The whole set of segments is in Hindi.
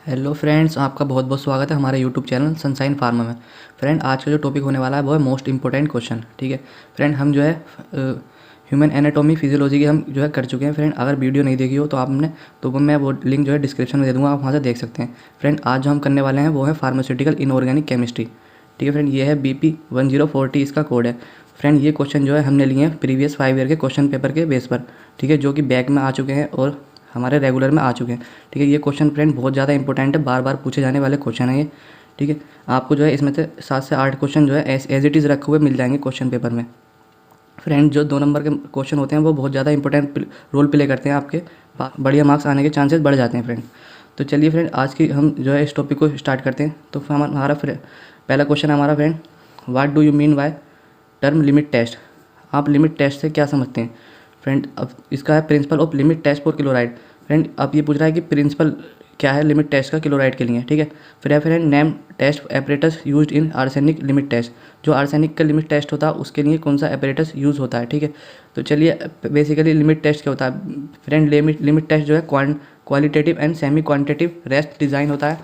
हेलो फ्रेंड्स, आपका बहुत बहुत स्वागत है हमारे यूट्यूब चैनल सनशाइन फार्मा में। फ्रेंड, आज का जो टॉपिक होने वाला है वो है मोस्ट इंपॉर्टेंट क्वेश्चन। ठीक है फ्रेंड, हम जो है ह्यूमन एनाटॉमी फिजियोलॉजी के हम जो है कर चुके हैं। फ्रेंड, अगर वीडियो नहीं देखी हो तो आपने तो मैं वो लिंक जो है डिस्क्रिप्शन में दे दूँगा, आप वहाँ से देख सकते हैं। फ्रेंड, आज जो हम करने वाले हैं वो है फार्मास्यूटिकल इनऑर्गेनिक केमिस्ट्री। ठीक है फ्रेंड, ये है BP1040 इसका कोड है। फ्रेंड, ये क्वेश्चन जो है हमने लिए हैं प्रीवियस 5 ईयर के क्वेश्चन पेपर के बेस पर। ठीक है, जो कि बैक में आ चुके हैं और हमारे रेगुलर में आ चुके हैं। ठीक है, ये क्वेश्चन फ्रेंड बहुत ज़्यादा इंपॉर्टेंट है, बार बार पूछे जाने वाले क्वेश्चन है ये। ठीक है, आपको जो है इसमें से 7 से 8 क्वेश्चन जो है एज इट इज़ रखे हुए मिल जाएंगे क्वेश्चन पेपर में। फ्रेंड, जो 2 नंबर के क्वेश्चन होते हैं वो बहुत ज़्यादा इंपॉर्टेंट रोल प्ले करते हैं, आपके बढ़िया मार्क्स आने के चांसेस बढ़ जाते हैं फ्रेंड। तो चलिए फ्रेंड, आज की हम जो है इस टॉपिक को स्टार्ट करते हैं। तो हमारा पहला क्वेश्चन है हमारा friend, what do you mean by term limit test. आप लिमिट टेस्ट से क्या समझते हैं फ्रेंड? अब इसका है principle of limit test for chloride. Friend, अब ये पूछ रहा है कि प्रिंसिपल क्या है लिमिट टेस्ट का क्लोराइड के लिए। ठीक है, फिर है friend, name test apparatus used in arsenic limit test. जो आर्सेनिक का लिमिट टेस्ट होता है उसके लिए कौन सा एपरेटस यूज़ होता है। ठीक है, तो चलिए बेसिकली लिमिट टेस्ट क्या होता है फ्रेंड? लिमिट टेस्ट जो है qualitative and semi quantitative rest design होता है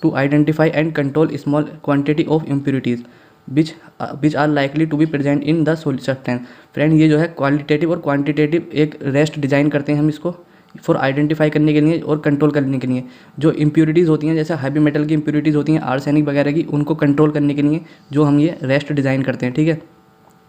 to identify and control small quantity of impurities which are likely to be present in the substance. Friend, ये जो है क्वालिटेटिव और क्वांटिटेटिव एक रेस्ट डिज़ाइन करते हैं हम इसको फॉर आइडेंटिफाई करने के लिए और कंट्रोल करने के लिए। जो इम्प्योरिटीज़ होती हैं, जैसे हैवी मेटल की इम्प्योरिटीज़ होती हैं, आर्सेनिक वगैरह की, उनको कंट्रोल करने के लिए जो हम ये रेस्ट डिज़ाइन करते हैं। ठीक है,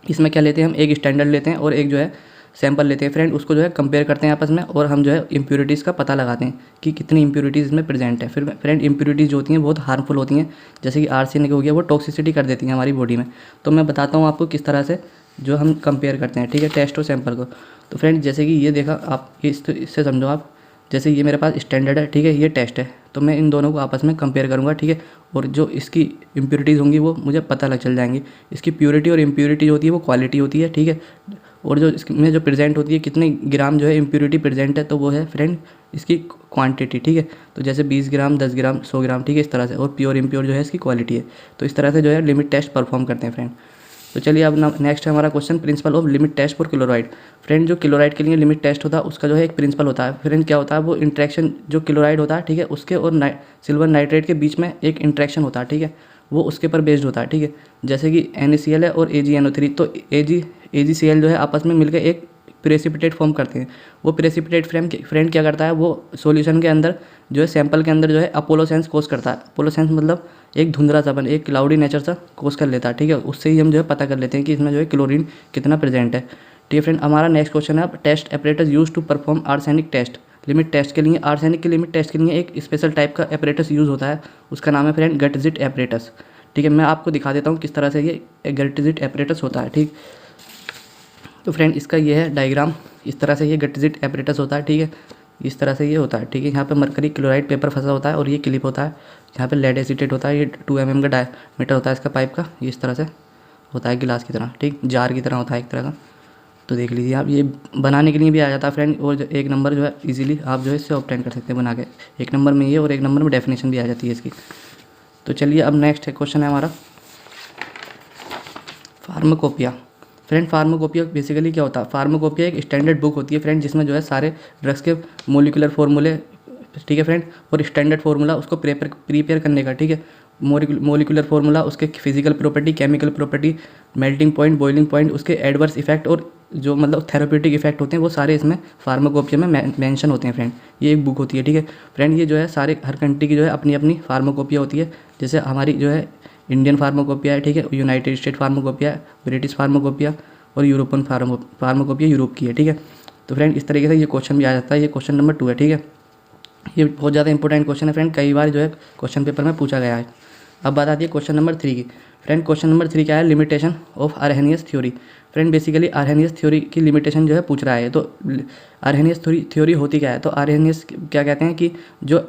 इसमें क्या लेते हैं हम, एक स्टैंडर्ड लेते हैं और एक जो है सैंपल लेते हैं फ्रेंड, उसको जो है कंपेयर करते हैं आपस में और हम जो है इम्प्योरिटीज़ का पता लगाते हैं कि कितनी इम्प्योरिटीज़ इसमें प्रेजेंट है। फिर फ्रेंड, इम्प्योरिटीज़ जो होती हैं बहुत हार्मफुल होती हैं, जैसे कि आर्सेनिक हो गया, वो टॉक्सिसिटी कर देती हैं हमारी बॉडी में। तो मैं बताता हूँ आपको किस तरह से जो हम कंपेयर करते हैं। ठीक है, टेस्ट और सैंपल को। तो फ्रेंड, जैसे कि ये देखा आप, इससे समझो आप, जैसे ये मेरे पास स्टैंडर्ड है, ठीक है, ये टेस्ट है, तो मैं इन दोनों को आपस में कंपेयर करूँगा। ठीक है, और जो इसकी इम्प्योरिटीज़ होंगी वो मुझे पता लग चल जाएंगी। इसकी प्योरिटी और इम्प्योरिटी जो होती है वो क्वालिटी होती है। ठीक है, और जो इसमें जो प्रेजेंट होती है, कितने ग्राम जो है इम्प्योरिटी प्रेजेंट है, तो वो है फ्रेंड इसकी क्वांटिटी। ठीक है, तो जैसे 20 ग्राम, 10 ग्राम, 100 ग्राम, ठीक है, इस तरह से। और प्योर इम्प्योर जो है इसकी क्वालिटी है। तो इस तरह से जो है लिमिट टेस्ट परफॉर्म करते हैं फ्रेंड। तो चलिए अब नेक्स्ट है हमारा question, principle of limit test for chloride. Friend, जो क्लोराइड के लिए लिमिट टेस्ट होता है उसका जो है एक प्रिंसिपल होता है। फ्रेंड, क्या होता है, वो इंट्रैक्शन जो क्लोराइड होता है, ठीक है, उसके और सिल्वर नाइट्रेट के बीच में एक इंट्रैक्शन होता है। ठीक है, वो उसके पर बेस्ड होता है। ठीक है, जैसे कि NaCl है और AgNO3, तो AgCl जो है आपस में मिलकर एक प्रेसिपिटेट फॉर्म करते हैं। वो प्रेसिपिटेट फ्रेंड क्या करता है, वो सॉल्यूशन के अंदर जो है सैंपल के अंदर जो है अपोलोसेंस कोस करता है। अपोलोसेंस मतलब एक धुंधला सापन, एक क्लाउडी नेचर सा कोस कर लेता है। ठीक है, उससे ही हम जो है पता कर लेते हैं कि इसमें जो है क्लोरीन कितना प्रेजेंट है। ठीक है फ्रेंड, हमारा नेक्स्ट क्वेश्चन है, test apparatus use to perform arsenic test limit test के लिए। आर्सेनिक के लिमिट टेस्ट के लिए एक स्पेशल टाइप का एपरेटस यूज़ होता है, उसका नाम है फ्रेंड गटजिट एपरेटस। ठीक है, मैं आपको दिखा देता हूँ किस तरह से ये गटजिट एपरेटस होता है। ठीक, तो फ्रेंड इसका ये है डायग्राम, इस तरह से ये गटजिट एपरेटस होता है। ठीक है, इस तरह से ये होता है। ठीक है, यहाँ पे मरकरी क्लोराइड पेपर फंसा होता है और ये क्लिप होता है। यहाँ पे लेड एसीटेट होता है, ये 2 mm का डायमीटर होता है इसका पाइप का, ये इस तरह से होता है गिलास की तरह, ठीक, जार की तरह होता है एक तरह का। तो देख लीजिए आप, ये बनाने के लिए भी आ जाता है फ्रेंड, और एक नंबर जो है इजीली आप जो है इससे ऑब्टेन कर सकते हैं बना के। एक नंबर में ये और एक नंबर में डेफिनेशन भी आ जाती है इसकी। तो चलिए अब नेक्स्ट क्वेश्चन है हमारा, फार्माकोपिया। फ्रेंड, फार्माकोपिया बेसिकली क्या होता है? फार्माकोपिया एक स्टैंडर्ड बुक होती है फ्रेंड, जिसमें जो है सारे ड्रग्स के मोलिकुलर फार्मूले, ठीक है फ्रेंड, और स्टैंडर्ड फार्मूला उसको प्रिपेयर करने का। ठीक है, मोलिकुलर फार्मूला, उसके physical property, chemical property, melting point, boiling point, उसके एडवर्स इफेक्ट और जो मतलब थेराप्यूटिक इफेक्ट होते हैं, वो सारे इसमें फार्माकोपिया में मेंशन होते हैं फ्रेंड। ये एक बुक होती है। ठीक है फ्रेंड, ये जो है सारे हर कंट्री की जो है अपनी अपनी फार्माकोपिया होती है। जैसे हमारी जो है इंडियन फार्माकोपिया है, ठीक है, United state pharmacopoeia, British pharmacopoeia और यूरोपियन फार्माकोपिया यूरोप की है। ठीक है, तो फ्रेंड इस तरीके से ये क्वेश्चन भी आ जाता है। ये क्वेश्चन नंबर 2 है। ठीक है, ये बहुत ज़्यादा इंपॉर्टेंट क्वेश्चन है फ्रेंड, कई बार जो है क्वेश्चन पेपर में पूछा गया है। अब बात आती है क्वेश्चन नंबर 3 की। फ्रेंड, क्वेश्चन नंबर 3 क्या है, limitation of Arrhenius theory. Friend, basically Arrhenius theory की लिमिटेशन जो है पूछ रहा है। तो आर्हेनियस थ्योरी होती क्या है? तो आर्हेनियस क्या कहते हैं कि जो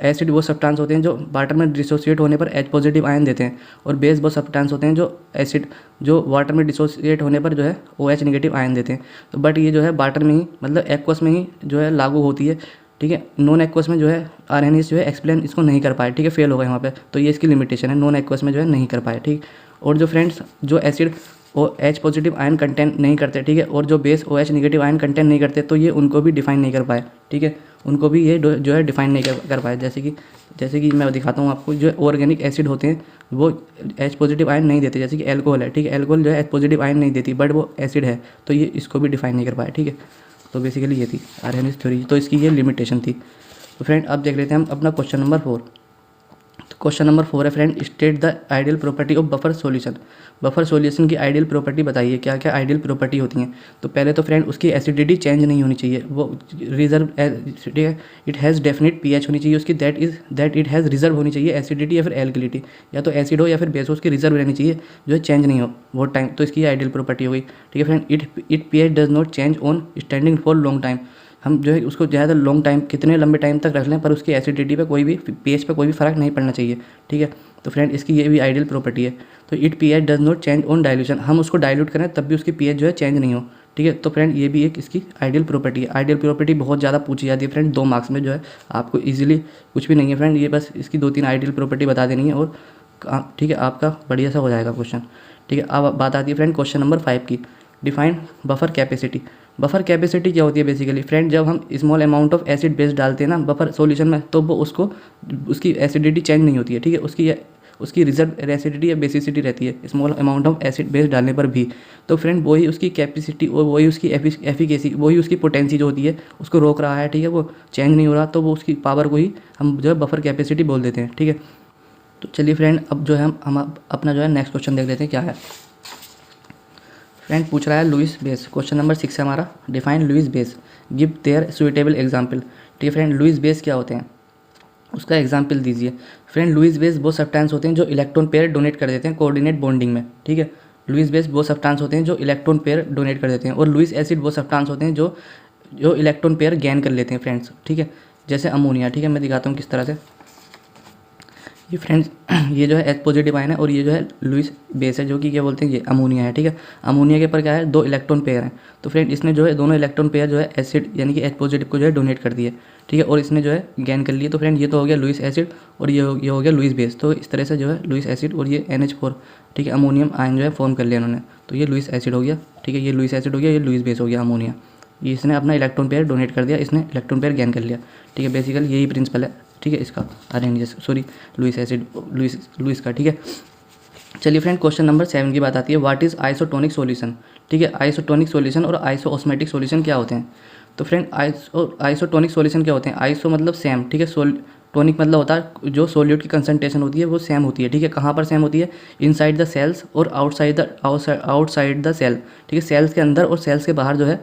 एसिड वो सब्सटेंस होते हैं जो वाटर में डिसोसिएट होने पर H पॉजिटिव आयन देते हैं, और बेस वो सब्सटेंस होते हैं जो एसिड जो वाटर में डिसोसिएट होने पर जो है OH नेगेटिव आयन देते हैं। तो बट ये जो है वाटर में ही मतलब एक्वस में ही जो है लागू होती है। ठीक है, नॉन एक्वस में जो है आर्हेनियस जो है एक्सप्लेन इसको नहीं कर पाए। ठीक है, फेल हो गए वहाँ पे, तो ये इसकी लिमिटेशन है, नॉन एक्वस में जो है नहीं कर पाए। ठीक, और जो फ्रेंड्स जो acid H positive ion content नहीं करते, ठीक है, और जो base OH negative ion content नहीं करते, तो ये उनको भी डिफाइन नहीं कर पाए। ठीक है, उनको भी ये जो है डिफाइन नहीं कर पाए। जैसे कि मैं दिखाता हूँ आपको, जो ऑर्गेनिक एसिड होते हैं वो H पॉजिटिव आयन नहीं देते, जैसे कि एल्कोहल है, ठीक है, एल्कोहल जो है H पॉजिटिव आयन नहीं देती, बट वो एसिड है, तो ये इसको भी डिफाइन नहीं कर पाए, ठीक है। तो बेसिकली ये थी आर्हेनियस थ्योरी, तो इसकी ये लिमिटेशन थी। तो फ्रेंड अब देख लेते हैं हम अपना क्वेश्चन नंबर 4। तो क्वेश्चन नंबर 4 है friend, state the ideal property of buffer solution. Buffer solution की आइडियल प्रॉपर्टी बताइए, क्या क्या आइडियल प्रॉपर्टी होती हैं। तो पहले तो फ्रेंड उसकी एसिडिटी चेंज नहीं होनी चाहिए, वो रिजर्व, ठीक है, इट हैज़ डेफिनेट पीएच होनी चाहिए उसकी, दैट इट हैज़ रिजर्व होनी चाहिए एसिडिटी या फिर एल्कलिटी, या तो एसिड हो या फिर बेस हो, उसकी रिजर्व रहनी चाहिए, जो है चेंज नहीं हो बहुत टाइम। तो इसकी आइडियल प्रॉपर्टी हो गई, ठीक है friend. It pH does not change on standing for long time. हम जो है उसको ज़्यादा लॉन्ग टाइम, कितने लंबे टाइम तक रख लें, पर उसकी एसिडिटी पे कोई भी, पीएच पे कोई भी फ़र्क नहीं पड़ना चाहिए, ठीक है। तो फ्रेंड इसकी ये भी आइडियल प्रॉपर्टी है। तो it pH does not change on dilution, हम उसको डाइल्यूट करें तब भी उसकी पीएच जो है चेंज नहीं हो, ठीक है। तो फ्रेंड ये भी एक इसकी आइडियल प्रॉपर्टी है। आइडियल प्रॉपर्टी बहुत ज़्यादा पूछी जाती है फ्रेंड, 2 मार्क्स में जो है आपको ईजिली, कुछ भी नहीं है फ्रेंड, ये बस इसकी 2-3 आइडियल प्रॉपर्टी बता देनी है और ठीक है, आपका बढ़िया सा हो जाएगा क्वेश्चन, ठीक है। अब बात आती है फ्रेंड क्वेश्चन नंबर 5 की, define buffer capacity. Buffer capacity क्या होती है बेसिकली फ्रेंड, जब हम small amount of acid base डालते हैं ना बफर सॉल्यूशन में, तो वो उसकी एसिडिटी चेंज नहीं होती है, ठीक है। उसकी रिजर्व एसिडिटी या बेसिसिटी रहती है small amount of acid base डालने पर भी। तो फ्रेंड वही उसकी कैपेसिटी और वही उसकी एफिकेसी, वही उसकी पोटेंसी जो होती है उसको रोक रहा है, ठीक है, वो चेंज नहीं हो रहा, तो वो उसकी पावर को ही हम जो है बफर कैपेसिटी बोल देते हैं, ठीक है। तो चलिए फ्रेंड अब जो है हम अपना जो है नेक्स्ट क्वेश्चन देख लेते हैं क्या है। फ्रेंड पूछ रहा है लुईस बेस, क्वेश्चन नंबर 6 है हमारा, define Lewis base, give their suitable example. ठीक है फ्रेंड, लुईस बेस क्या होते हैं उसका एग्जाम्पल दीजिए। फ्रेंड लुईस बेस वो सब्सटेंस होते हैं जो इलेक्ट्रॉन पेयर डोनेट कर देते हैं कोऑर्डिनेट बॉन्डिंग में, ठीक है। लुईस बेस वो सब्सटेंस होते हैं जो इलेक्ट्रॉन पेयर डोनेट कर देते हैं, और लुईस एसिड वो सब्सटेंस होते हैं जो इलेक्ट्रॉन पेयर गेन कर लेते हैं फ्रेंड्स, ठीक है, जैसे अमोनिया, ठीक है। मैं दिखाता हूँ किस तरह से। ये फ्रेंड्स ये जो है H पॉजिटिव आयन है, और ये जो है लुईस बेस है, जो कि क्या बोलते हैं, ये अमोनिया है, ठीक है। अमोनिया के ऊपर क्या है, 2 इलेक्ट्रॉन पेयर हैं। तो फ्रेंड इसने जो है दोनों इलेक्ट्रॉन पेयर जो है एसिड यानी कि H पॉजिटिव को जो है डोनेट कर दिए, ठीक है, और इसने जो है गेन कर लिए। तो फ्रेंड ये तो हो गया लुईस एसिड, और ये हो गया लुईस बेस। तो इस तरह से जो है लुईस एसिड और ये NH4, ठीक है, अमोनियम आयन जो है फॉर्म कर लिया उन्होंने, तो ये लुईस एसिड हो गया, ठीक है, ये लुईस एसिड हो गया, ये लुईस बेस हो गया अमोनिया। ये इसने अपना इलेक्ट्रॉन पेयर डोनेट कर दिया, इसने इलेक्ट्रॉन पेयर गेन कर लिया, ठीक है। बेसिकली यही प्रिंसिपल है, ठीक है, इसका लुईस एसिड लुईस का, ठीक है। चलिए फ्रेंड क्वेश्चन नंबर 7 की बात आती है, व्हाट इज़ आइसोटोनिक सॉल्यूशन। ठीक है, आइसोटोनिक सॉल्यूशन और आइसोऑस्मेटिक सॉल्यूशन क्या होते हैं। तो फ्रेंड आइसोटोनिक सॉल्यूशन क्या होते हैं, आइसो मतलब सेम, ठीक है, टोनिक मतलब होता है जो सोल्यूट की कंसंट्रेशन होती है वो सेम होती है, ठीक है। कहाँ पर सेम होती है, इनसाइड द सेल्स और आउटसाइड द सेल, ठीक है, सेल्स के अंदर और सेल्स के बाहर जो है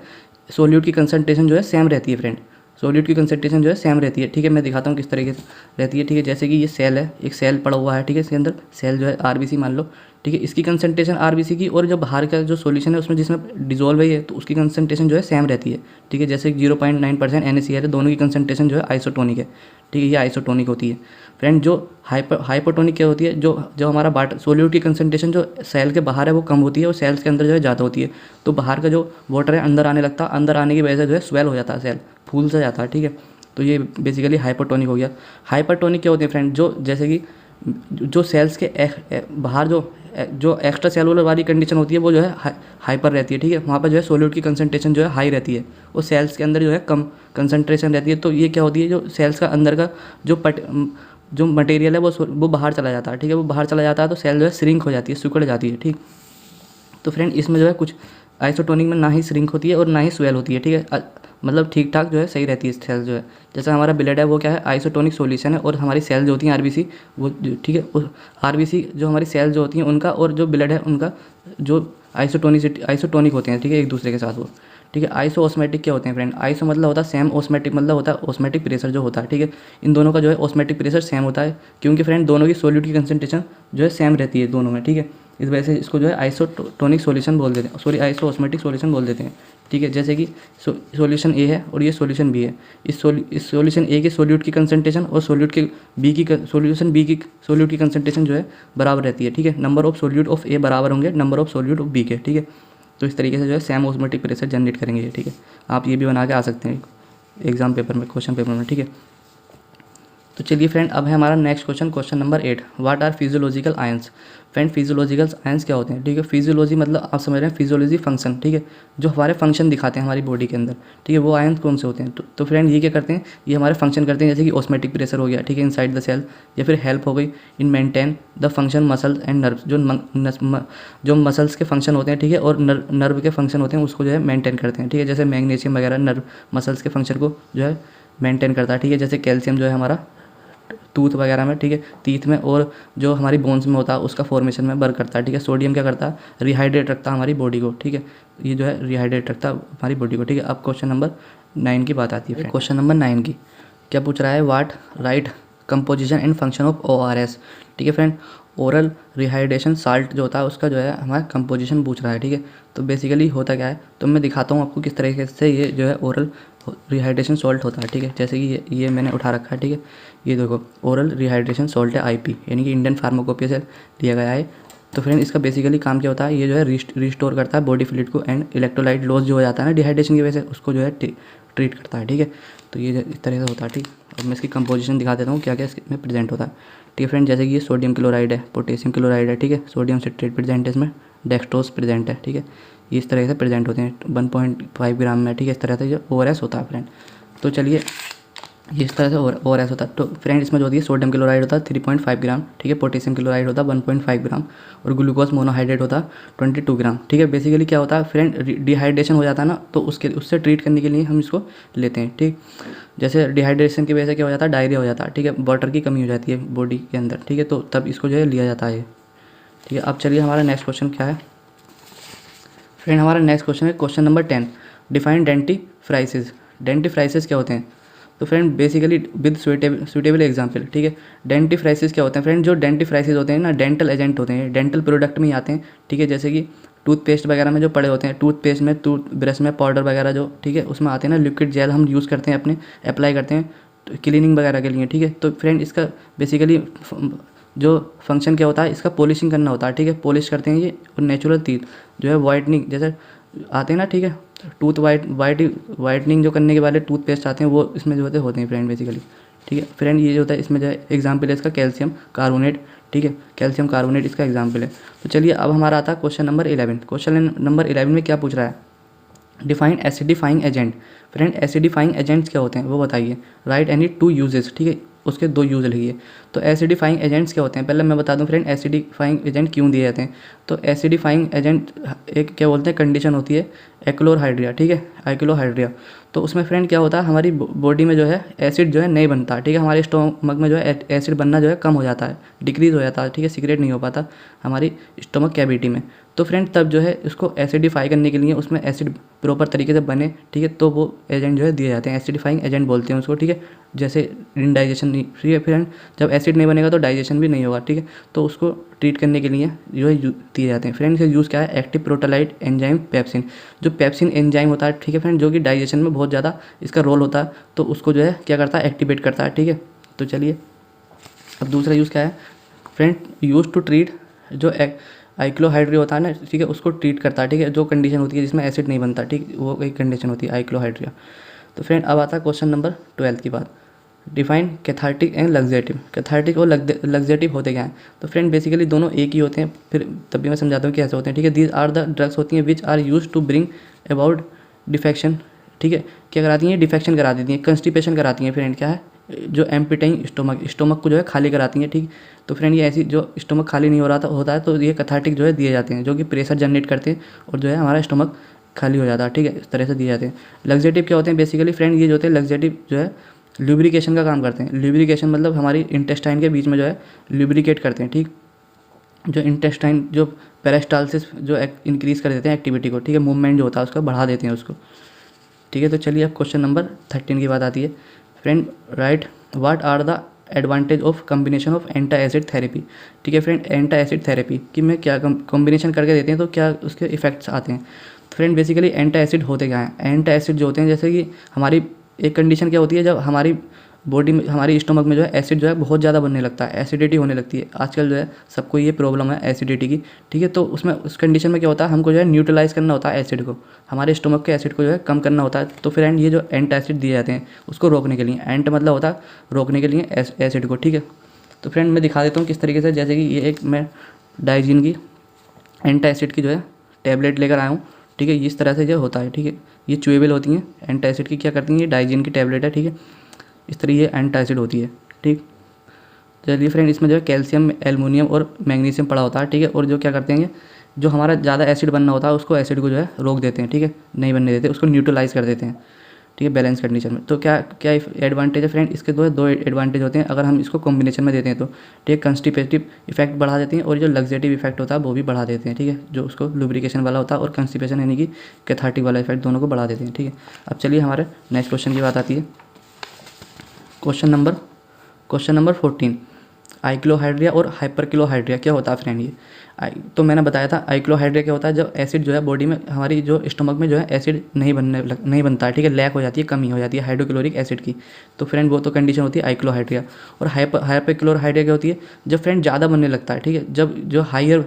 सोल्यूट की कंसंट्रेशन जो है सेम रहती है फ्रेंड, सोल्यूट की कंसंट्रेशन जो है सेम रहती है, ठीक है। मैं दिखाता हूँ किस तरीके से रहती है, ठीक है। जैसे कि ये सेल है, एक सेल पड़ा हुआ है, ठीक है, इसके अंदर सेल जो है RBC मान लो, ठीक है, इसकी कंसंट्रेशन RBC की, और जो बाहर का जो सॉल्यूशन है उसमें जिसमें डिजोल्व है तो उसकी कंसंट्रेशन जो है सेम रहती है, ठीक है। जैसे 0.9% NaCl है, दोनों की कंसंट्रेशन जो है आइसोटोनिक है, ठीक है, ये आइसोटोनिक होती है। फ्रेंड जो हाइपोटोनिक क्या होती है, जो हमारा सोल्यूट की कंसंट्रेशन जो सेल के बाहर है वो कम होती है और सेल्स के अंदर जो है ज़्यादा होती है, तो बाहर का जो वाटर है अंदर आने लगता है, अंदर आने की वजह से जो है स्वेल हो जाता है, सेल फूल से जाता है, ठीक है। तो ये बेसिकली हाइपरटोनिक हो गया। हाइपरटोनिक क्या होती है फ्रेंड, जो जैसे कि जो सेल्स के बाहर जो एक्स्ट्रा सेलुलर वाली कंडीशन होती है वो जो है हाइपर रहती है, ठीक है, वहाँ पर जो है सोल्यूट की कंसंट्रेशन जो है हाई रहती है, और सेल्स के अंदर जो है कम कंसंट्रेशन रहती है। तो ये क्या होती है, जो सेल्स का अंदर का जो मटेरियल है वो बाहर चला जाता है, ठीक है, वो बाहर चला जाता है, तो सेल जो है श्रिंक हो जाती है, सिकुड़ जाती है, ठीक। तो फ्रेंड इसमें जो है कुछ आइसोटोनिक में ना ही श्रिंक होती है और ना ही स्वेल होती है, ठीक है, मतलब ठीक ठाक जो है सही रहती है सेल जो है। जैसे हमारा ब्लड है वो क्या है, आइसोटोनिक सॉल्यूशन है, और हमारी सेल जो होती हैं RBC वो ठीक है, उस RBC जो हमारी सेल जो होती हैं उनका और जो ब्लड है उनका जो आइसोटोनिक होते हैं, ठीक है, एक दूसरे के साथ वो, ठीक है। आइसोऑस्मेटिक क्या होते हैं फ्रेंड, आइसो मतलब होता है सेम, ऑस्मेटिक मतलब होता है ऑस्मेटिक प्रेशर जो होता है, ठीक है। इन दोनों का जो है ऑस्मेटिक प्रेशर सेम होता है, क्योंकि फ्रेंड दोनों की सोल्यूट की कंसंट्रेशन जो है सेम रहती है दोनों में, ठीक है। इस वजह से इसको जो है आइसोटोनिक सॉल्यूशन बोल देते हैं, आइसोऑस्मेटिक सॉल्यूशन बोल देते हैं, ठीक है। जैसे कि सॉल्यूशन A है और ये सॉल्यूशन B है, इस सॉल्यूशन A के सोल्यूट की कंसंट्रेशन और सोल्यूट की सोल्यूट की कंसंट्रेशन जो है बराबर रहती है, ठीक है। Number of solute of A बराबर होंगे number of solute of B के, ठीक है। तो इस तरीके से जो है सेम ऑस्मेटिक प्रेशर जनरेट करेंगे ये, ठीक है। आप ये भी बना के आ सकते हैं एग्जाम पेपर में, क्वेश्चन पेपर में, ठीक है। तो तो चलिए फ्रेंड, अब है हमारा next question, question number 8, what are physiological ions. Friend physiological ions क्या होते हैं, ठीक है। फिजियोलॉजी मतलब आप समझ रहे हैं फिजियोलॉजी फंक्शन, ठीक है, जो हमारे फंक्शन दिखाते हैं हमारी बॉडी के अंदर, ठीक है, वो आयंस कौन से होते हैं। तो फ्रेंड ये क्या करते हैं, ये हमारे फंक्शन करते हैं, जैसे कि ऑस्मेटिक प्रेशर हो गया, ठीक है, इनसाइड द सेल, या फिर हेल्प हो गई in maintain the function muscle and nerve, जो मसल्स के फंक्शन होते हैं, ठीक है, और नर्व के फंक्शन होते हैं, उसको जो है मेंटेन करते हैं, ठीक है। जैसे मैग्नीशियम वगैरह नर्व मसल्स के फंक्शन को जो है मेंटेन करता है, ठीक है। जैसे कैल्शियम जो है हमारा टूथ वगैरह में, ठीक है, टीथ में, और जो हमारी बोन्स में होता है उसका फॉर्मेशन में वर्क करता है, ठीक है। सोडियम क्या करता है, रिहाइड्रेट रखता है हमारी बॉडी को, ठीक है, ये जो है रिहाइड्रेट रखता है हमारी बॉडी को, ठीक है। अब क्वेश्चन नंबर 9 की बात आती है। क्वेश्चन नंबर 9 की क्या पूछ रहा है, what write composition and function of ORS, ठीक है फ्रेंड। ओरल रिहाइड्रेशन साल्ट जो होता है उसका जो है हमारा कंपोजिशन पूछ रहा है, ठीक है। तो बेसिकली होता क्या है, तो मैं दिखाता हूँ आपको किस तरीके से ये जो है ओरल रिहाइड्रेशन सॉल्ट होता है, ठीक है। जैसे कि ये मैंने उठा रखा है, ठीक है, ये देखो ओरल रिहाइड्रेशन सॉल्ट है IP, यानी कि इंडियन फार्माकोपिया से लिया गया है। तो फ्रेंड इसका बेसिकली काम क्या होता है, ये जो है रिस्टोर करता है बॉडी फ्लूइड को, एंड इलेक्ट्रोलाइट लॉस जो हो जाता है ना डिहाइड्रेशन की वजह से, उसको जो है ट्रीट करता है, ठीक है। तो ये इस तरह से होता है, ठीक। अब मैं इसकी कंपोजिशन दिखा देता हूँ क्या क्या इसमें प्रेजेंट होता है, ठीक है फ्रेंड। जैसे कि ये सोडियम क्लोराइड है, पोटेशियम क्लोराइड है, ठीक है, सोडियम सिट्रेट प्रेजेंट है इसमें, डेक्सट्रोज प्रेजेंट है, ठीक है। ये इस तरह से प्रेजेंट होते हैं 1.5 ग्राम में, ठीक है। इस तरह से जो ORS होता है फ्रेंड। तो चलिए ये इस तरह से ORS होता है। तो फ्रेंड इसमें जो होती है सोडियम क्लोराइड होता है 3.5 ग्राम, ठीक है, पोटेशियम क्लोराइड होता है 1.5 ग्राम, और ग्लूकोज मोनोहाइड्रेट होता है 22 ग्राम, ठीक है। बेसिकली क्या होता है फ्रेंड, डिहाइड्रेशन हो जाता है ना, तो उससे ट्रीट करने के लिए हम इसको लेते हैं, ठीक। जैसे डिहाइड्रेशन की वजह से क्या हो जाता है, डायरिया हो जाता है, ठीक है, वाटर की कमी हो जाती है बॉडी के अंदर, ठीक है, तो तब इसको जो है लिया जाता है, ठीक है। अब चलिए हमारा नेक्स्ट क्वेश्चन क्या है फ्रेंड, हमारा नेक्स्ट क्वेश्चन है क्वेश्चन नंबर 10, डिफाइन डेंटिफ्राइसिस। डेंटिफ्राइसिस क्या होते हैं, तो friend basically with suitable example, ठीक है। डेंटिफ्राइसिस क्या होते हैं फ्रेंड, जो डेंटिफ्राइसिस होते हैं ना, डेंटल एजेंट होते हैं, डेंटल प्रोडक्ट में ही आते हैं, ठीक है। जैसे कि टूथपेस्ट वगैरह में जो पड़े होते हैं, टूथपेस्ट में, टूथ ब्रश में पाउडर वगैरह जो, ठीक है, उसमें आते हैं ना, लिक्विड जेल हम यूज़ करते हैं अपने, अप्लाई करते हैं क्लीनिंग वगैरह के लिए, ठीक है। तो फ्रेंड इसका बेसिकली जो फंक्शन क्या होता है, इसका पॉलिशिंग करना होता है, ठीक है, पॉलिश करते हैं ये, और नेचुरल टीथ जो है वाइटनिंग जैसे आते हैं ना, ठीक है, टूथ वाइटनिंग जो करने के वाले टूथपेस्ट आते हैं वो इसमें जो होते हैं फ्रेंड बेसिकली, ठीक है फ्रेंड। ये जो होता है इसमें जो है एग्जाम्पल है इसका कैल्शियम कार्बोनेट, ठीक है, कैल्शियम कार्बोनेट इसका एग्जाम्पल है। तो चलिए अब हमारा आता है क्वेश्चन नंबर 11। क्वेश्चन नंबर 11 में क्या पूछ रहा है, define acidifying agent. Friend acidifying agents क्या होते हैं वो बताइए, राइट एनी 2 यूजेस, ठीक है, उसके 2 यूज लिखिए। तो एसिडिफाइंग एजेंट्स क्या होते हैं, पहले मैं बता दूं फ्रेंड एसिडिफाइंग एजेंट क्यों दिए जाते हैं। तो एसिडिफाइंग एजेंट एक क्या बोलते हैं कंडीशन होती है एक्लोरहाइड्रिया, ठीक है, आइक्लोहाइड्रिया। तो उसमें फ्रेंड क्या होता है, हमारी बॉडी में जो है एसिड जो है नहीं बनता, ठीक है, हमारे स्टोमक में जो है एसिड बनना जो है कम हो जाता है, डिक्रीज हो जाता है, ठीक है, सीक्रेट नहीं हो पाता हमारी स्टोमक कैविटी में। तो फ्रेंड तब जो है उसको एसिडिफाई करने के लिए उसमें एसिड प्रॉपर तरीके से बने, ठीक है, तो वो एजेंट जो है दिए जाते हैं, एसिडिफाइंग एजेंट बोलते हैं उसको, ठीक है। जैसे इंडाइजेशन नहीं, ठीक है फ्रेंड, जब एसिड नहीं बनेगा तो डाइजेशन भी नहीं होगा, ठीक है, तो उसको ट्रीट करने के लिए जो है दिए जाते हैं। फ्रेंड इसका यूज़ क्या है, एक्टिव प्रोटोलाइट एंजाइम पेप्सिन, जो पेप्सिन एंजाइम होता है, ठीक है फ्रेंड, जो कि डाइजेशन में बहुत ज़्यादा इसका रोल होता है, तो उसको जो है क्या करता है, एक्टिवेट करता है, ठीक है। तो चलिए अब दूसरा यूज़ क्या है फ्रेंड, यूज टू ट्रीट जो आइक्लोहाइड्रिया होता है ना, ठीक है, उसको ट्रीट करता है, ठीक है, जो कंडीशन होती है जिसमें एसिड नहीं बनता, ठीक, वो एक कंडीशन होती है आइक्लोहाइड्रिया। तो फ्रेंड अब आता है क्वेश्चन नंबर 12 की बात, define cathartic and laxative. Cathartic और लग्जेटिव होते क्या हैं, तो फ्रेंड बेसिकली दोनों एक ही होते हैं, फिर तब भी मैं समझाता हूँ कैसे होते हैं, ठीक है। दीज आर द ड्रग्स होती हैं which are use to bring about defection, ठीक है, क्या कराती हैं, डिफेक्शन करा देती हैं, कंस्टिपेशन कराती हैं फ्रेंड, क्या है, जो एम्पिटाइंग स्टोमक को जो है खाली कराती हैं, ठीक। तो फ्रेंड ये ऐसी जो स्टोमक खाली नहीं हो रहा था होता है, तो ये कैथार्टिक जो है दिए जाते हैं, जो कि प्रेशर जनरेट करते हैं और जो है हमारा स्टोमक खाली हो जाता है, ठीक है, इस तरह से दिए जाते हैं। लग्जेटिव क्या होते हैं, बेसिकली फ्रेंड ये जो होते हैं लग्जेटिव जो है ल्यूब्रिकेशन का काम करते हैं। ल्यूब्रिकेशन मतलब हमारी इंटेस्टाइन के बीच में जो है ल्यूब्रिकेट करते हैं, ठीक, जो इंटेस्टाइन जो पेरिस्टाल्सिस जो इंक्रीज़ कर देते हैं एक्टिविटी को, ठीक है, मूवमेंट जो होता है उसको बढ़ा देते हैं उसको, ठीक है। तो चलिए अब क्वेश्चन नंबर 13 की बात आती है friend, right what are the advantage of combination of anti acid therapy, ठीक है फ्रेंड, एंटी एसिड थेरेपी कि मैं क्या कॉम्बिनेशन करके देते हैं तो क्या उसके इफेक्ट्स आते हैं। फ्रेंड बेसिकली एंटी एसिड होते क्या हैं, एंटी एसिड जो होते हैं जैसे कि हमारी एक कंडीशन क्या होती है, जब हमारी बॉडी में हमारी स्टमक में जो है एसिड जो है बहुत ज़्यादा बनने लगता है, एसिडिटी होने लगती है। आजकल जो है सबको ये प्रॉब्लम है एसिडिटी की, ठीक है। तो उसमें उस कंडीशन में क्या होता है, हमको जो है न्यूट्रलाइज करना होता है एसिड को, हमारे स्टमक के एसिड को जो है कम करना होता है। तो फिर एंड ये जो एंटासिड दिए जाते हैं उसको रोकने के लिए, एंट मतलब होता है रोकने के लिए एसिड को, ठीक है। तो फ्रेंड मैं दिखा देता हूँ किस तरीके से, जैसे कि ये एक मैं डाइजीन की एंटासिड की जो है टैबलेट लेकर आया हूँ, ठीक है। इस तरह से जो होता है, ठीक है। ये च्यूएबल होती हैं, एंटासिड की क्या करती हैं, ये डाइजीन की टैबलेट है, ठीक है। इस तरह ये एंटासिड होती है, ठीक। चलिए फ्रेंड, इसमें जो है कैल्शियम, एल्युमिनियम और मैग्नीशियम पड़ा होता है, ठीक है। और जो क्या करते हैं, जो हमारा ज़्यादा एसिड बनना होता है उसको एसिड को जो है रोक देते हैं, ठीक है, नहीं बनने देते, उसको न्यूट्रलाइज कर देते हैं, ठीक है, बैलेंस कंडीशन में। तो क्या क्या एडवांटेज है फ्रेंड, इसके दो एडवांटेज होते हैं अगर हम इसको कॉम्बिनेशन में देते हैं तो, ठीक है। कंस्टिपेटिव इफेक्ट बढ़ा देती हैं और जो लग्जेटिव इफेक्ट होता है वो भी बढ़ा देते हैं, ठीक है। जो उसको लुब्रिकेशन वाला होता है और कंस्टिपेशन यानी कि कैथार्टिक वाला इफेक्ट दोनों को बढ़ा देते हैं, ठीक है। अब चलिए हमारे नेक्स्ट क्वेश्चन की बात आती है। क्वेश्चन नंबर 14, आइक्लोहाइड्रिया और हाइपरक्लोहाइड्रिया क्या होता है फ्रेंड। ये तो मैंने बताया था आइक्लोहाइड्रिया क्या होता है, जब एसिड जो है बॉडी में हमारी जो स्टमक में जो है एसिड नहीं बनता है, ठीक है, लैक हो जाती है, कमी हो जाती है हाइड्रोक्लोरिक एसिड की। तो फ्रेंड वो तो कंडीशन होती है आइक्लोहाइड्रिया। और हाइपरक्लोराहाइड्रिया क्या होती है, जब फ्रेंड ज़्यादा बनने लगता है, ठीक है, जब जो हायर,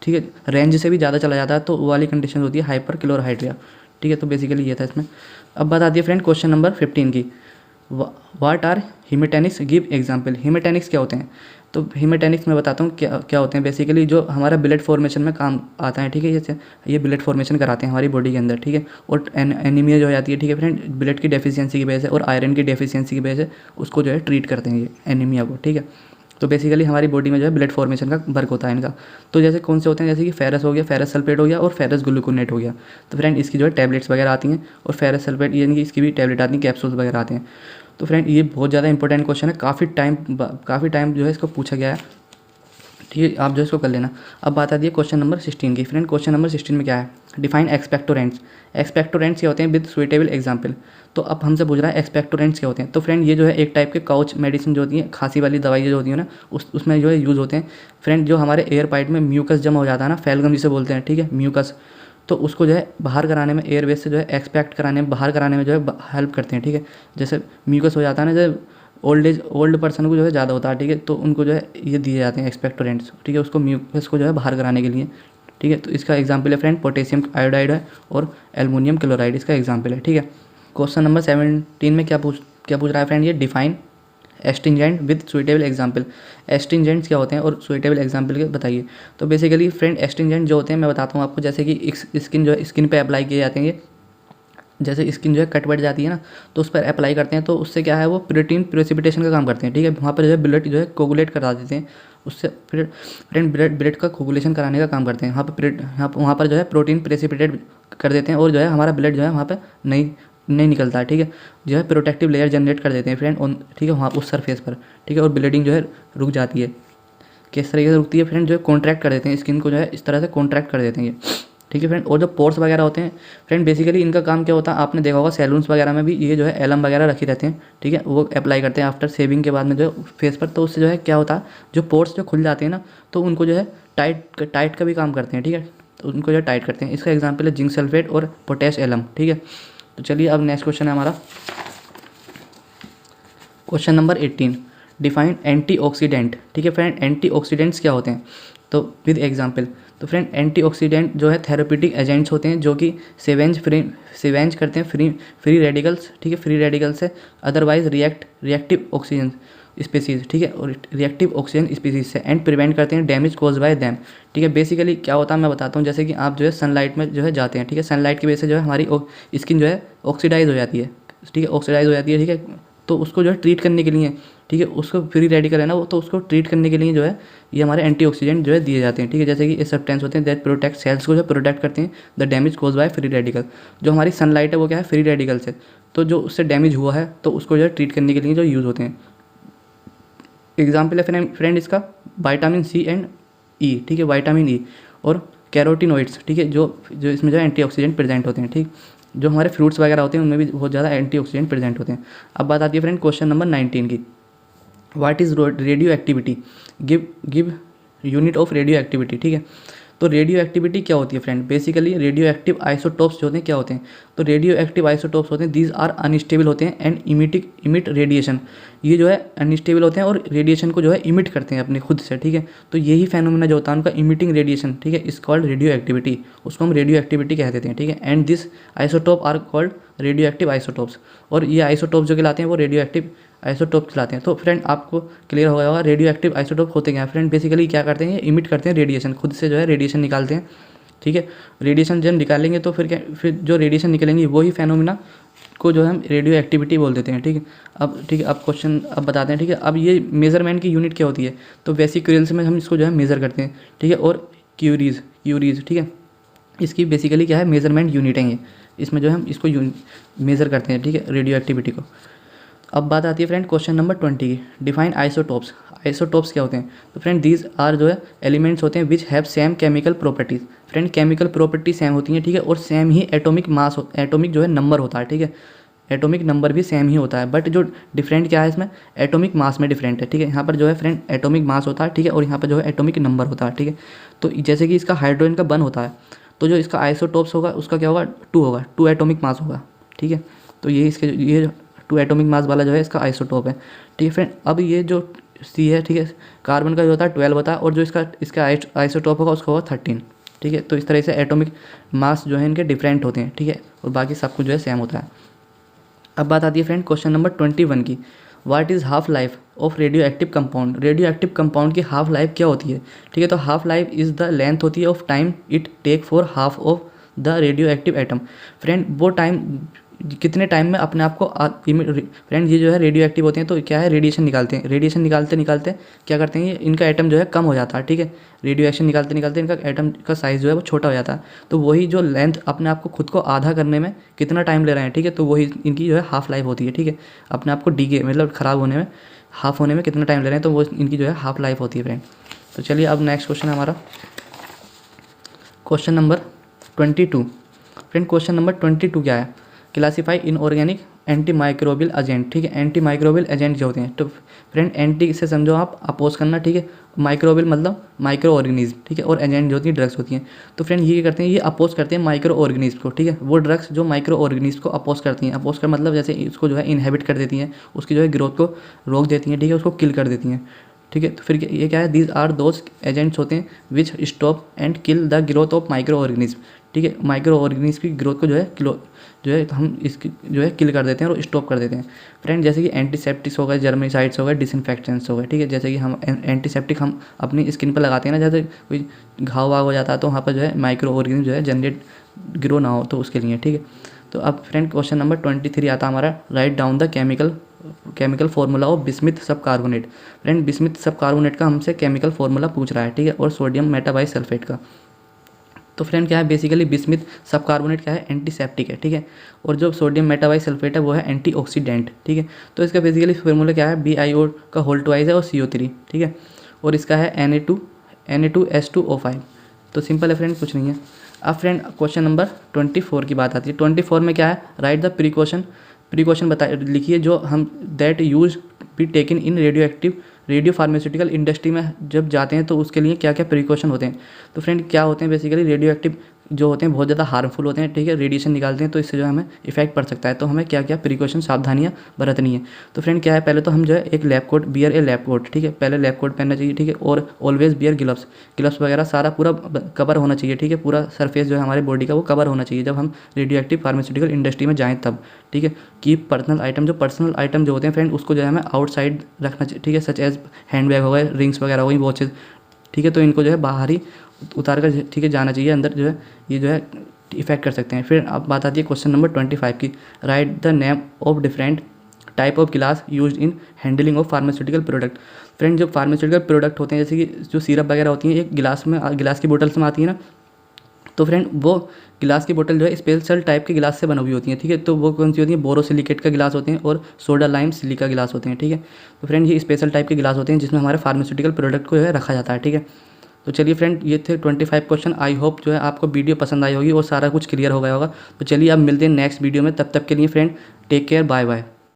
ठीक है, रेंज से भी ज़्यादा चला जाता है तो वो वाली कंडीशन होती है हाइपरक्लोराहाइड्रिया, ठीक है। तो बेसिकली ये था इसमें। अब बात आती है फ्रेंड क्वेश्चन नंबर 15 की, वाट आर हीमेटेनिक्स, गिव एग्जाम्पल। हीमेटेनिक्स क्या होते हैं, तो हीमेटेनिक्स मैं बताता हूँ क्या क्या होते हैं। बेसिकली जो हमारा ब्लड फॉर्मेशन में काम आता है, ठीक है, जैसे ये ब्लड फॉर्मेशन कराते हैं हमारी बॉडी के अंदर, ठीक है। और एनीमिया जो हो जाती है, ठीक है फ्रेंड, ब्लड की डेफिशिएंसी की वजह से और आयरन की डेफिशिएंसी की वजह से उसको जो है ट्रीट करते हैं ये एनीमिया को, ठीक है। तो बेसिकली हमारी बॉडी में जो है ब्लड फॉर्मेशन का वर्क होता है इनका। तो जैसे कौन से होते हैं, जैसे कि फेरस हो गया, फेरस सल्फेट हो गया और फेरस ग्लूकोनेट हो गया। तो फ्रेंड इसकी जो है टैबलेट्स वगैरह आती हैं, और फेरस सल्फेट यानी कि इसकी भी टैबलेट आती हैं, कैप्सूल्स वगैरह आते हैं। तो फ्रेंड ये बहुत ज़्यादा इंपॉर्टेंट क्वेश्चन है, काफ़ी टाइम जो है इसको पूछा गया है, ठीक है। आप जो इसको कर लेना। अब बात आती है क्वेश्चन नंबर 16 की। फ्रेंड क्वेश्चन नंबर 16 में क्या है, डिफाइन एक्सपेक्टोरेंट्स। एक्सपेक्टोरेंट्स क्या होते हैं विद सुइटेबल एग्जाम्पल। तो अब हमसे पूछ रहा है एक्सपेक्टोरेंट्स क्या होते हैं। तो फ्रेंड ये जो है एक टाइप के काउच मेडिसिन जो होती है, खांसी वाली दवाई जो होती है ना, उसमें जो है यूज़ होते हैं। फ्रेंड जो हमारे एयर पाइट में म्यूकस जमा हो जाता है ना, फेलगम जिसे बोलते हैं, ठीक है, म्यूकस, तो उसको जो है बाहर कराने में, एयरवेज से जो है एक्सपेक्ट कराने में, बाहर कराने में जो है हेल्प करते हैं, ठीक है। जैसे म्यूकस हो जाता है ना, जब ओल्ड पर्सन को जो है ज़्यादा होता है, ठीक है, तो उनको जो है ये दिए जाते हैं एक्सपेक्टोरेंट्स, ठीक है, उसको म्यूकस को जो है बाहर कराने के लिए, ठीक है। तो इसका एग्जाम्पल है फ्रेंड पोटेशियम आयोडाइड है और एल्युमिनियम क्लोराइड इसका एग्जाम्पल है, ठीक है। क्वेश्चन नंबर 17 में क्या पूछ रहा है फ्रेंड, ये define astringent with suitable example. Astringents क्या होते हैं और सुइटेबल एग्जाम्पल के बताइए। तो बेसिकली फ्रेंड एस्टिंजेंट जो होते हैं मैं बताता हूँ आपको, जैसे कि स्किन जो है, स्किन पे अप्लाई किए जाते हैं ये, जैसे स्किन जो है कट बढ़ जाती है ना, तो उस पर अप्लाई करते हैं, तो उससे क्या है वो प्रोटीन प्रेसिपिटेशन का काम करते हैं, ठीक है। वहाँ पर जो है ब्लड जो है कोगुलेट करा देते हैं, उससे फिर फ्रेंड ब्लड का कोगुलेशन कराने का काम करते हैं। वहाँ पर जो है प्रोटीन प्रेसिपिटेट कर देते हैं और जो है हमारा ब्लड जो है वहाँ पर नहीं निकलता है, ठीक है। जो है प्रोटेक्टिव लेयर जनरेट कर देते हैं फ्रेंड ठीक है, वहाँ उस सरफेस पर, ठीक है। और ब्लीडिंग जो है रुक जाती है। किस तरीके से रुकती है फ्रेंड, जो है कॉन्ट्रैक्ट कर देते हैं स्किन को, जो है इस तरह से कॉन्ट्रैक्ट कर देते हैं ये, ठीक है फ्रेंड। और जो पोर्स वगैरह होते हैं फ्रेंड, बेसिकली इनका काम क्या होता है, आपने देखा होगा सैलून्स वगैरह में भी ये जो है एलम वगैरह रखी रहते हैं, ठीक है, वो अप्लाई करते हैं आफ्टर शेविंग के बाद में जो फेस पर। तो उससे जो है क्या होता है, जो पोर्स जो खुल जाते हैं ना, तो उनको जो है टाइट का भी काम करते हैं, ठीक है। तो उनको जो है टाइट करते हैं। इसका एग्जाम्पल है जिंक सल्फेट और पोटेश एलम, ठीक है। तो चलिए अब नेक्स्ट क्वेश्चन है हमारा क्वेश्चन नंबर 18, डिफाइन एंटीऑक्सीडेंट, ठीक है फ्रेंड। एंटीऑक्सीडेंट्स क्या होते हैं, तो विद एग्जांपल। तो फ्रेंड एंटीऑक्सीडेंट जो है थेरेप्यूटिक एजेंट्स होते हैं जो कि सेवेंज करते हैं फ्री रेडिकल्स, ठीक है, फ्री रेडिकल से अदरवाइज रिएक्टिव ऑक्सीजन स्पीसीज, ठीक है, और रिएक्टिव ऑक्सीजन स्पीसीज से, एंड प्रिवेंट करते हैं डैमेज कॉज बाय दैम, ठीक है। बेसिकली क्या होता है मैं बताता हूँ, जैसे कि आप जो है सनलाइट में जो है जाते हैं, ठीक है, सनलाइट की वजह से जो है हमारी स्किन जो है ऑक्सीडाइज हो जाती है, ठीक है, ऑक्सीडाइज हो जाती है, ठीक है। तो उसको जो है ट्रीट करने के लिए, ठीक है, उसको फ्री रेडिकल है ना वो, तो उसको ट्रीट करने के लिए जो है ये हमारे एंटीऑक्सीडेंट जो है दिए जाते हैं, ठीक है। जैसे कि ये सब्सटेंस होते हैं दैट प्रोटेक्ट सेल्स को जो प्रोटेक्ट करते हैं the damage cause by free radical. जो हमारी सनलाइट है वो क्या है, फ्री रेडिकल से, तो जो उससे डैमेज हुआ है तो उसको जो है ट्रीट करने के लिए जो यूज़ होते हैं। एग्जाम्पल है फ्रेंड इसका विटामिन सी एंड ई, ठीक है, विटामिन ई और कैरोटिनोइड्स, ठीक है, जो इसमें जो है एंटीऑक्सीडेंट प्रेजेंट होते हैं, ठीक। जो हमारे फ्रूट्स वगैरह होते हैं उनमें भी बहुत ज़्यादा एंटीऑक्सीडेंट प्रेजेंट होते हैं। अब बात आती है फ्रेंड क्वेश्चन नंबर 19 की, what is radio activity, give unit of radio activity, ठीक है। तो रेडियो एक्टिविटी क्या होती है friend, basically radio active isotopes जो होते हैं क्या होते हैं, तो रेडियो एक्टिव आइसोटोप्स होते हैं दीज आर अनस्टेबल होते हैं एंड इमिट रेडिएशन, ये जो है अनस्टेबल होते हैं और रेडिएशन को जो है इमिट करते हैं अपने खुद से, ठीक है। तो यही फेनोमेना जो होता है उनका इमिटिंग रेडिएशन, ठीक है, इस कॉल्ड रेडियो एक्टिविटी, उसको हम रेडियो एक्टिविटी कह देते हैं, ठीक है। And this isotope are called radio active isotopes, और ये आइसोटोप जो कहलाते हैं वो रेडियो एक्टिव आइसोटोप खिलाते हैं। तो फ्रेंड आपको क्लियर हो गया होगा रेडियो एक्टिव आइसोटोप होते क्या हैं फ्रेंड, बेसिकली क्या करते हैं, ये इमिट करते हैं रेडिएशन, खुद से जो है रेडिएशन निकालते हैं, ठीक है। रेडिएशन जब निकालेंगे तो फिर जो रेडिएशन निकलेंगी वही फेनोमेना को जो है हम रेडियो एक्टिविटी बोल देते हैं, ठीक है। अब क्वेश्चन अब बताते हैं, ठीक है। अब ये मेजरमेंट की यूनिट क्या होती है, तो वेसिक्यूल्स में हम इसको जो है मेज़र करते हैं, ठीक है, और क्यूरीज, ठीक है, इसकी बेसिकली क्या है मेजरमेंट यूनिट है ये, इसमें जो है हम इसको मेज़र करते हैं, ठीक है, रेडियो एक्टिविटी को। अब बात आती है फ्रेंड क्वेश्चन नंबर 20 की, डिफाइन आइसोटोप्स। आइसोटोप्स क्या होते हैं, तो फ्रेंड दीज आर जो है एलिमेंट्स होते हैं which have same chemical properties, friend chemical property same होती हैं, ठीक है, और सेम ही एटॉमिक मास एटॉमिक जो है नंबर होता है, ठीक है, एटॉमिक नंबर भी सेम ही होता है, बट जो डिफरेंट क्या है इसमें, एटॉमिक मास में डिफरेंट है, ठीक है। यहाँ पर जो है फ्रेंड एटॉमिक मास होता है, ठीक है, और यहाँ पर जो है एटॉमिक नंबर होता है, ठीक है। तो जैसे कि इसका हाइड्रोजन का बन होता है, तो जो इसका आइसोटोप्स होगा उसका क्या होगा, 2 होगा, 2 एटॉमिक मास होगा, ठीक है। तो ये 2 एटॉमिक मास वाला जो है इसका आइसोटोप है, ठीक है फ्रेंड। अब ये जो सी है, ठीक है, कार्बन का जो होता है 12 होता है, और जो इसका आइसोटोप होगा उसका होगा 13, ठीक है। तो इस तरह से एटॉमिक मास जो है इनके डिफरेंट होते हैं, ठीक है, और बाकी सब कुछ जो है सेम होता है। अब बात आती है फ्रेंड क्वेश्चन नंबर 21 की, what is half life of radio active compound. Radio active compound की हाफ लाइफ क्या होती है, ठीक है। तो half life is the length होती है of time it take for half of the radio active atom, friend वो टाइम कितने टाइम में अपने आप को फ्रेंड ये जो है रेडियो एक्टिव होते हैं, तो क्या है रेडिएशन निकालते हैं, रेडिएशन निकालते निकालते क्या करते हैं, ये इनका एटम जो है कम हो जाता है, ठीक है, रेडियो एक्शन निकालते निकालते इनका एटम का साइज़ जो है वो छोटा हो जाता है। तो वही जो लेंथ अपने आप को खुद को आधा करने में कितना टाइम ले रहे हैं, ठीक है, तो वही इनकी जो है हाफ लाइफ होती है, ठीक है। अपने आप को डीके मतलब ख़राब होने में हाफ होने में कितना टाइम ले रहे हैं, तो वो इनकी जो है हाफ लाइफ होती है फ्रेंड। तो चलिए अब नेक्स्ट क्वेश्चन है हमारा question number 22। Friend question number 22 क्या है, classify inorganic anti microbial agent, ठीक है। एंटी माइक्रोबियल एजेंट जो होते हैं, तो फ्रेंड एंटी से समझो आप अपोज करना, ठीक है, माइक्रोबियल मतलब माइक्रो ऑर्गेनिज्म, ठीक है, और एजेंट जो होती है ड्रग्स होती हैं। तो फ्रेंड ये क्या करते हैं, ये अपोज करते हैं माइक्रो ऑर्गेनिज्म को, ठीक है, वो ड्रग्स जो माइक्रो ऑर्गेनिज्म को अपोज करती हैं, अपोज कर मतलब जैसे इसको जो है इनहेबिट कर देती हैं, उसकी जो है ग्रोथ को रोक देती हैं, ठीक है, उसको किल कर देती हैं, ठीक है। तो फिर ये क्या है, दीज आर दोज एजेंट्स होते हैं which stop and kill the growth of micro organism, ठीक है, माइक्रो ऑर्गेनिज्म की ग्रोथ को जो है हम इसकी जो है किल कर देते हैं और स्टॉप कर देते हैं। फ्रेंड जैसे कि एंटीसेप्टिक्स हो गए, जर्मिसाइड्स हो गए, डिसइंफेक्टेंट्स हो गए, ठीक है, जैसे कि हम एंटीसेप्टिक हम अपनी स्किन पर लगाते हैं ना, जैसे कोई घाव वाव हो जाता है तो वहाँ पर जो है माइक्रो ऑर्गेनिज्म जो है जनरेट ग्रो ना हो, तो उसके लिए, ठीक है। तो अब फ्रेंड क्वेश्चन नंबर 23 आता है हमारा, write down the chemical formula of bismuth सब कार्बोनेट। फ्रेंड बिस्मिथ सब कार्बोनेट का हमसे केमिकल फार्मूला पूछ रहा है, ठीक है, और सोडियम मेटाबाइसल्फेट का। तो फ्रेंड क्या है, बेसिकली बिस्मिथ सब कार्बोनेट क्या है, एंटीसेप्टिक है, ठीक है, और जो सोडियम मेटाबाइसल्फेट है वो है एंटीऑक्सीडेंट, ठीक है। तो इसका बेसिकली फार्मूला क्या है, BiO का होल ट्वाइस है और CO3, ठीक है, और इसका है Na2S2O5। तो सिंपल है फ्रेंड, कुछ नहीं है। अब फ्रेंड क्वेश्चन नंबर 24 की बात आती है। 24 में क्या है, राइट द प्रिकॉशन बता लिखिए जो हम that use be taken in radio pharmaceutical industry में जब जाते हैं तो उसके लिए क्या क्या प्रिकॉशन होते हैं। तो फ्रेंड क्या होते हैं, बेसिकली रेडियो एक्टिव जो होते हैं बहुत ज़्यादा हार्मफुल होते हैं, ठीक है, रेडिएशन निकालते हैं, तो इससे जो हमें इफेक्ट पड़ सकता है। तो हमें क्या क्या प्रिकॉशन सावधानियाँ बरतनी है। तो फ्रेंड क्या है, पहले तो हम जो है एक लैब कोट बियर ए लैब कोट, ठीक है, पहले लैब कोट पहनना चाहिए, ठीक है, और ऑलवेज बियर ग्लव्स वगैरह सारा पूरा कवर होना चाहिए, ठीक है, पूरा सरफेस जो है हमारे बॉडी का वो कवर होना चाहिए जब हम रेडियो एक्टिव फार्मास्यूटिकल इंडस्ट्री में जाएँ तब, ठीक है। कि पर्सनल आइटम जो होते हैं फ्रेंड उसको जो है हमें आउटसाइड रखना चाहिए, ठीक है, सच एज हैंड बैग हो गए, रिंग्स वगैरह हो गई, वॉचेज, ठीक है, तो इनको जो है बाहर ही उतार कर, ठीक है, जाना चाहिए, अंदर जो है ये जो है इफेक्ट कर सकते हैं। फिर अब बात आती है क्वेश्चन नंबर 25 की, write the name of different type of glass used in handling of pharmaceutical product. Friend जो फार्मास्यूटिकल प्रोडक्ट होते हैं, जैसे कि जो सिरप वगैरह होती हैं, एक गिलास की बोतल्स में आती है ना, तो फ्रेंड वो गिलास की बोतल जो है स्पेशल टाइप के गिलास से बनी हुई होती है, ठीक है। तो वो कौन सी होती है, बोरोसिलिकेट का गिलास होते हैं और सोडा लाइम सिलिका गिलास होते हैं, ठीक है। तो फ्रेंड ये स्पेशल टाइप के गिलास होते हैं जिसमें हमारे फार्मास्यूटिकल प्रोडक्ट को जो है रखा जाता है, ठीक है। तो चलिए फ्रेंड ये थे 25 क्वेश्चन। आई होप जो है आपको वीडियो पसंद आई होगी और सारा कुछ क्लियर हो गया होगा। तो चलिए अब मिलते हैं नेक्स्ट वीडियो में, तब तक के लिए friend take care, bye bye.